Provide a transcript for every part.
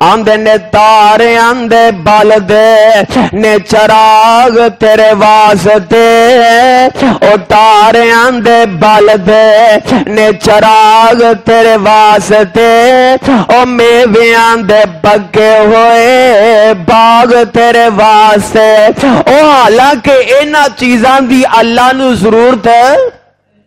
آندے نے تارے آندے بال دے نے چراغ تیرے واسطے او تارے آندے بال دے نے چراغ تیرے واسطے او میوے آندے پکے ہوئے باغ تیرے واسطے او حالانکہ اینا چیزاں دی اللہ نو ضرورت ہے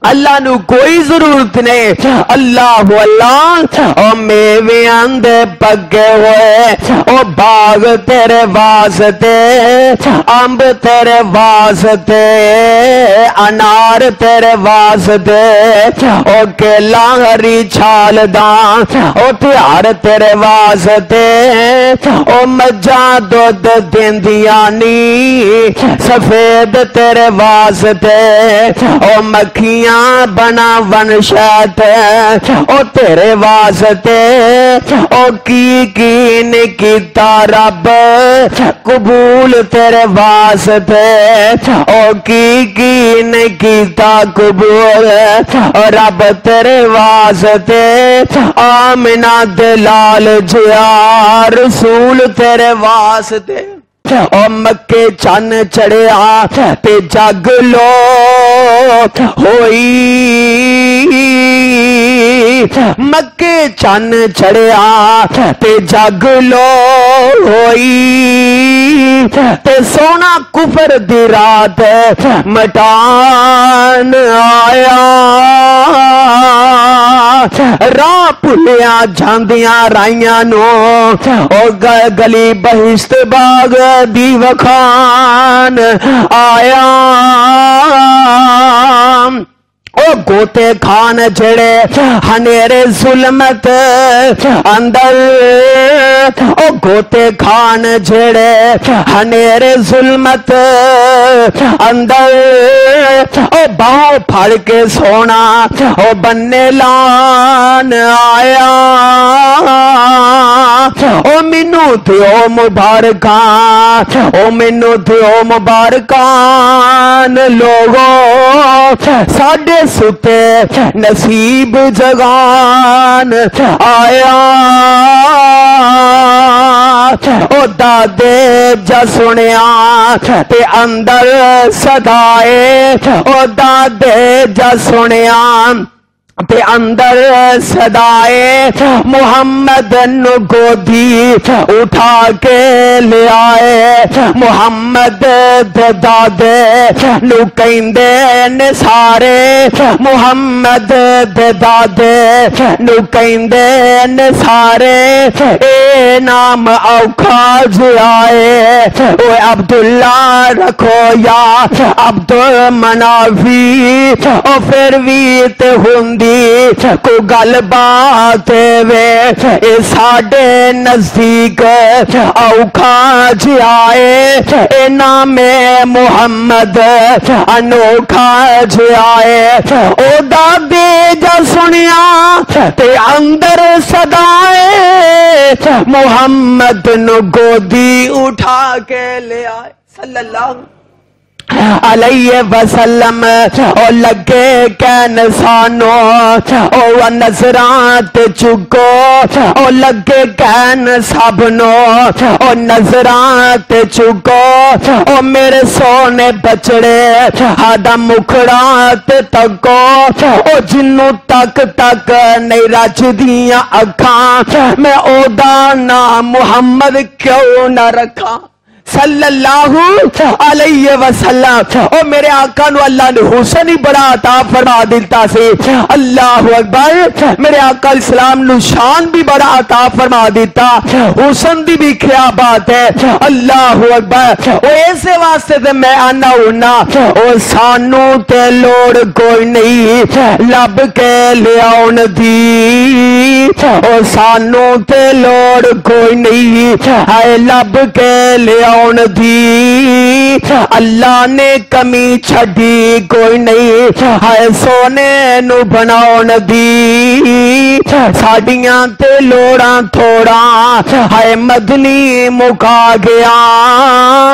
اللہ نو کوئی ضرورت نہیں اللہ او میوے آندے پکے ہوئے او باغ تیرے واسطے امب تیرے واسطے انار تیرے واسطے او کیلا ہری چھال دان او تیار تیرے واسطے او مجھاں دودھ دیندیاں نی سفید تیرے واسطے او مکھیاں بنا ون شاید او تیرے واسطے او کی نکیتا رب قبول تیرے واسطے او کی نکیتا قبول رب تیرے واسطے آمنہ دلال جیا رسول تیرے واسطے او مکے چن چڑیا تے جگ لو ہوئی مکے چن چڑیا تے جگ لو ہوئی تے سونا کفر دی رات مٹان آیا راہ پھلیاں جاندیاں رائیاں نو او گلی بہشت باغ دی وکھان آیا او گوتے کھان جڑے ہنیرے ظلمت اندر او گوتے کھان جڑے ہنیرے ظلمت اندر او باؤں پھڑ کے سونا او بننے لان آیا او منو دیو مبارکان او منو دیو مبارکان لوگوں ساڑھے ستے نصیب جگان آیا او دادے جا سنیا تے اندر صدائے او دادے جا سنیا تے اندر صدائے محمد نو گودی اٹھا کے لے آئے محمد دے دادے نو کہندے نے سارے محمد دے دادے نو کہندے نے سارے اے نام اوکھا جائے اوے عبداللہ رکھو یا عبدالمنافی او پھر بھی تے ہندی کو گل بات وے اے ساڑے نزدیک اوکھا جائے اے نام محمد انوکھا جائے او دادے جا سنیا تے اندر صدائے محمد نو گودی اٹھا کے لے آئے صلی اللہ علیہ وسلم او لگے کہن سانو او نظرات چکو او لگے کہن سبنو او نظرات چکو او میرے سونے بچڑے ہادا مکھڑات تکو او جنو تک تک نہیں رج دیاں اکھاں میں او دانا محمد کیوں نہ رکھا صلی اللہ علیہ وسلم او میرے آقا نو اللہ نے حسن ہی بڑا عطا فرما دیتا سے اللہ اکبر میرے آقا اسلام نو شان بھی بڑا عطا فرما دیتا حسن دی بھی کیا بات ہے اللہ اکبر او ایسے واسطے تے میں آنا ہونا او سانو تے لوڑ کوئی نہیں لب کے لے آن دی او سانو تے لوڑ کوئی نہیں ہے لب کے لے دی اللہ نے کمی چھڑی کوئی نہیں ہے سونے نو بناؤن دی ساڑیاں تے لوڑاں تھوڑا ہے مدنی مکا گیا